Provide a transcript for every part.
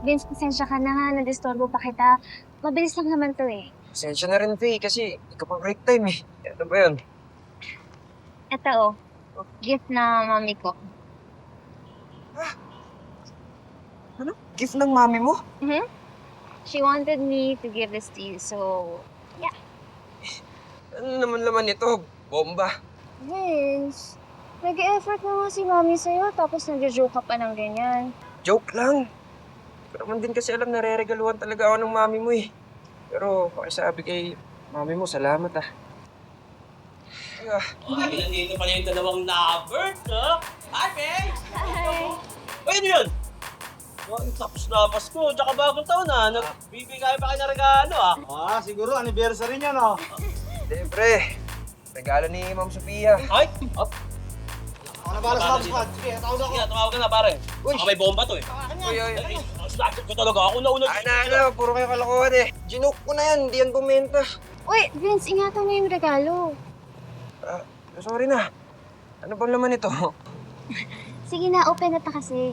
Vince, pasensya ka na nga, nadisturbo pa kita. Mabilis lang naman to eh. Pasensya na rin, Faye, kasi ikaw pang break time eh. Ano ba yun? Ito gift na mami ko. Ano? Gift ng mami mo? She wanted me to give this to you, so... Ano naman laman ito? Bomba. Vince, nag-e-effort na nga si mami sa'yo, tapos nag-joke ka pa ng ganyan. Joke lang. Hindi ko naman din kasi alam na re-regaluhan talaga ako ng mami mo eh. Pero pakisabi kay mami mo, salamat ah. Ay, nandito pala yung dalawang lovers, no? Hi, Faye! Hi! Uy, ano yun? Tapos na Pasko, tsaka bagong taon ah. Nagbibigay pa kayo ng regalo ah. Siguro anniversary niya, no? Siyempre, regalo ni Ma'am Sofia. Ay! Ako na balas sa squad. Sige, tawag ako. Sige, tumawag ka na pare. Uy! Baka may bomba to eh. Uy, Ang snatchet ko talaga. Ako na una. Ano, puro kayo kalokohan eh. Ginoke ko na yan, hindi yan bumenta. Uy, Vince, ingatan mo yung regalo. Sorry na. Ano bang laman ito? Sige na, open na ta kasi.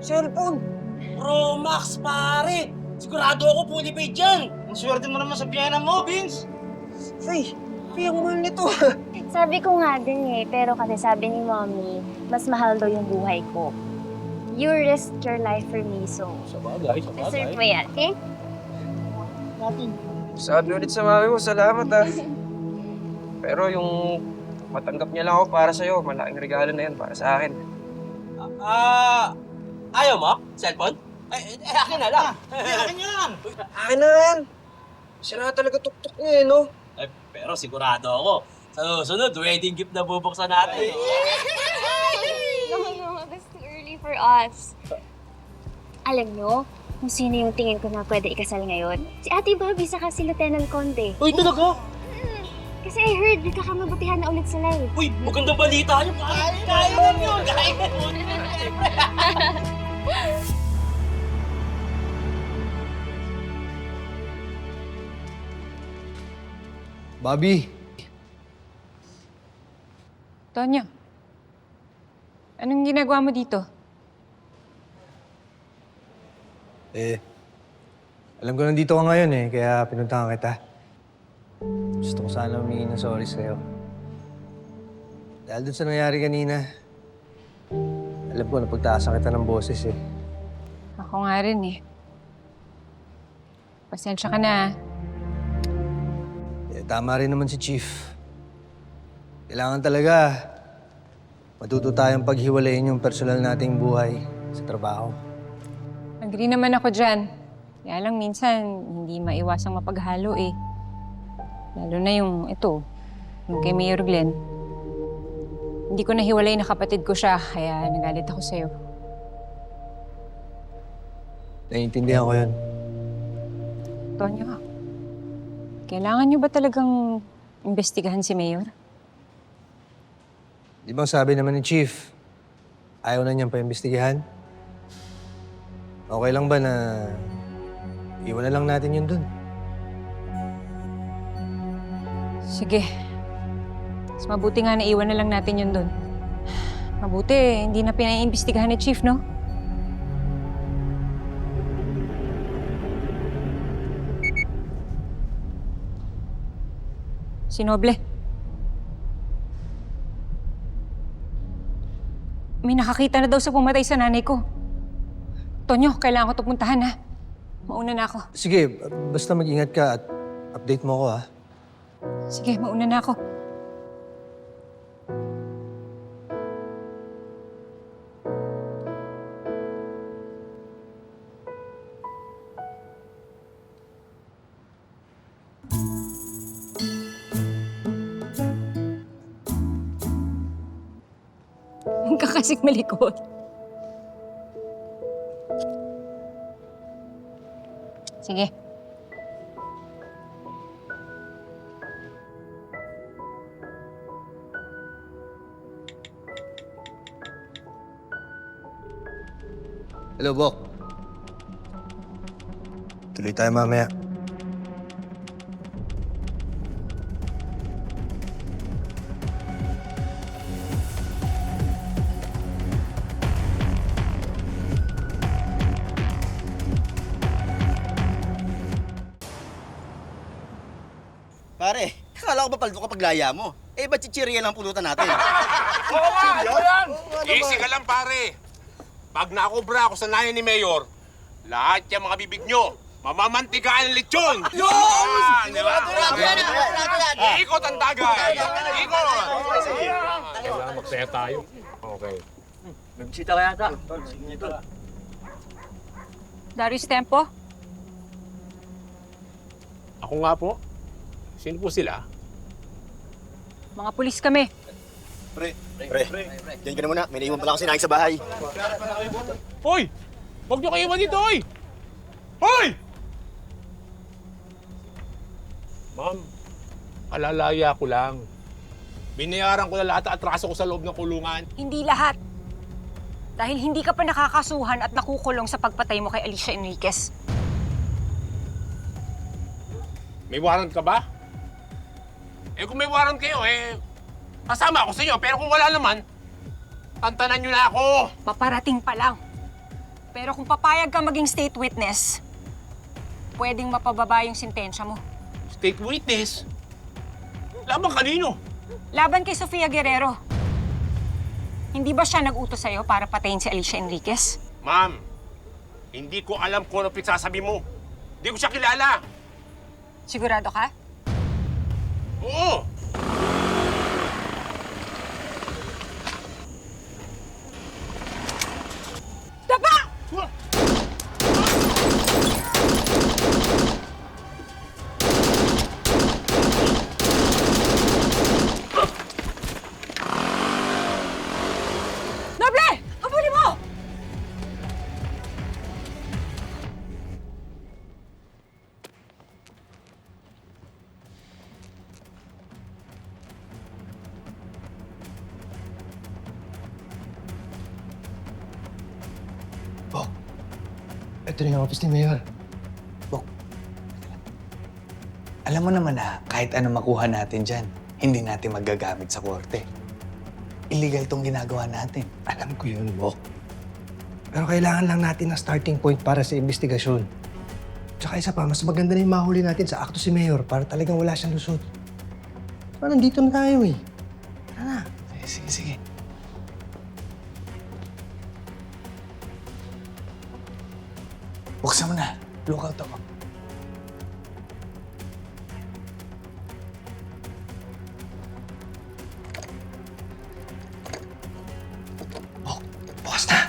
Cellphone! Pro Max, pare! Sigurado ako fully paid dyan. Ang swerte mo naman sa piyena mo, Vince. Faye, Faye, ang mahal nito. Sabi ko nga din eh, pero kasi sabi ni mommy, mas mahal daw yung buhay ko. You risked your life for me, so Sabagay, deserve mo yan, okay? Sabi ulit sa mami mo, salamat ah. Pero yung matanggap niya lang ako para sa'yo, malaking regalo na yan para sa akin. Ayaw mo? Cellphone? Akin na lang. Hindi, akin yan. Akin na yan! Sira talaga tuktok niya eh, no? Pero sigurado ako. Sa susunod, wedding gift na bubuksan natin. No, that's too early for us. Alam nyo, kung sino yung tingin ko na pwede ikasal ngayon? Si Ate Bobby saka si Lieutenant Conde. Uy, talaga? Kasi I heard, nagkakamabutihan na ulit sila eh. Uy, magandang balita niyo. Kaya mo yun. Kaya mo yun. Bobby! Tonyo, anong ginagawa mo dito? Alam ko nandito ka ngayon kaya pinuntahan kita. Gusto ko sana humingi ng sorry sa'yo. Dahil dun sa nangyari kanina, alam ko napagtaasan kita ng boses Ako nga rin Pasensya ka na. Tama rin naman si Chief. Kailangan talaga matuto tayong paghiwalayin yung personal nating buhay sa trabaho. Agree naman ako dyan. Kaya lang minsan, hindi maiwasang mapaghalo Lalo na yung kay Mayor Glenn. Hindi ko nahiwalay na kapatid ko siya, kaya nagalit ako sa'yo. Naiintindihan ko yun. Tonyo, kailangan niyo ba talagang imbestigahan si Mayor? Di ba sabi naman ni Chief, ayaw na niyang paimbestigahan? Okay lang ba na iwan na lang natin yun dun? Sige. Mas mabuti nga na iwan na lang natin yun dun. Mabuti, hindi na pinaiimbestigahan ni Chief, no? Si Noble. May nakakita na daw sa pumatay sa nanay ko. Tonyo, kailangan ko ito puntahan, ha? Mauna na ako. Sige, basta mag-ingat ka at update mo ako, ha? Sige, mauna na ako. Ang kakasik malikot. Sige. Hello, Bok. Tuloy tayo mamaya. pare. Akala ko ba paldo ka paglaya mo? Eh, ba't chichirya lang pulutan natin? Oo nga, ano yan? Easy ka lang, pare. Pag nakobra ako sa nayan ni Mayor, lahat yung mga bibig nyo, mamamantigaan ng lechon! Yun! Di ba? Ikot ang tagay! Ikot! Kailangan magsaya tayo. Okay. Nagbisita ka yata. Darius Tempo? Ako nga po. Sino po sila? Mga pulis kami. Pre, diyan ka na muna. May naiwan pala kasi nakin sa bahay. Hoy! Huwag nyo kayo iwan dito, hoy! Hoy! Ma'am, alalaya ko lang. Binayaran ko na lahat at atraso ko sa loob ng kulungan. Hindi lahat. Dahil hindi ka pa nakakasuhan at nakukulong sa pagpatay mo kay Alicia Enriquez. May warrant ka ba? Eh kung may warrant kayo, kasama ako sa inyo. Pero kung wala naman, tantanan nyo na ako. Paparating pa lang. Pero kung papayag ka maging state witness, pwedeng mapababa yung sentensya mo. State witness? Laban kanino? Laban kay Sofia Guerrero. Hindi ba siya nag-utos sa'yo para patayin si Alicia Enriquez? Ma'am, hindi ko alam kung ano pinagsasabi mo. Hindi ko siya kilala. Sigurado ka? Oo! Dapa! Noble! Habulin mo! Bok, ito na yung office ni Mayor. Bok, alam mo naman na kahit ano makuha natin dyan, hindi natin magagamit sa korte. Illegal tong ginagawa natin. Alam ko yun, Bok. Pero kailangan lang natin ng starting point para sa investigasyon. Tsaka isa pa, mas maganda na yung mahuli natin sa akto si Mayor para talagang wala siyang lusot. Parang nandito na tayo eh. Tara na. Sige. Buksan mo na. Lookout ako. Bukas na.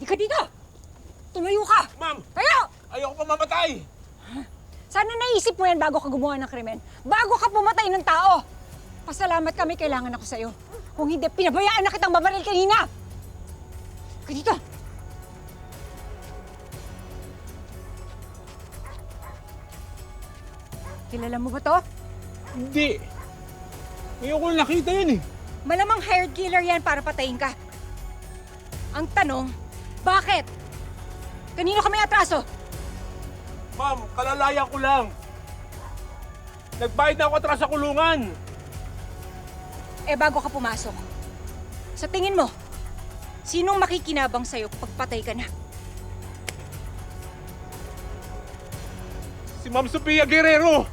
Ika dito! Tumayo ka! Ma'am, Tayo! ayoko pa mamatay! Sana naisip mo yan bago ka gumawa ng krimen. Bago ka pumatay ng tao! Pasalamat kami, kailangan ako sa'yo. Kung hindi, pinabayaan na kitang babaril kanina! Ika dito! Kilala mo ba to? Hindi. Ngayon ko nakita yun eh. Malamang hired killer yan para patayin ka. Ang tanong, bakit? Kanino kami atraso? Ma'am, kalalaya ko lang. Nagbayad na ako atras sa kulungan. Eh bago ka pumasok, sa tingin mo, sinong makikinabang sa'yo pag patay ka na? Si Ma'am Sofia Guerrero.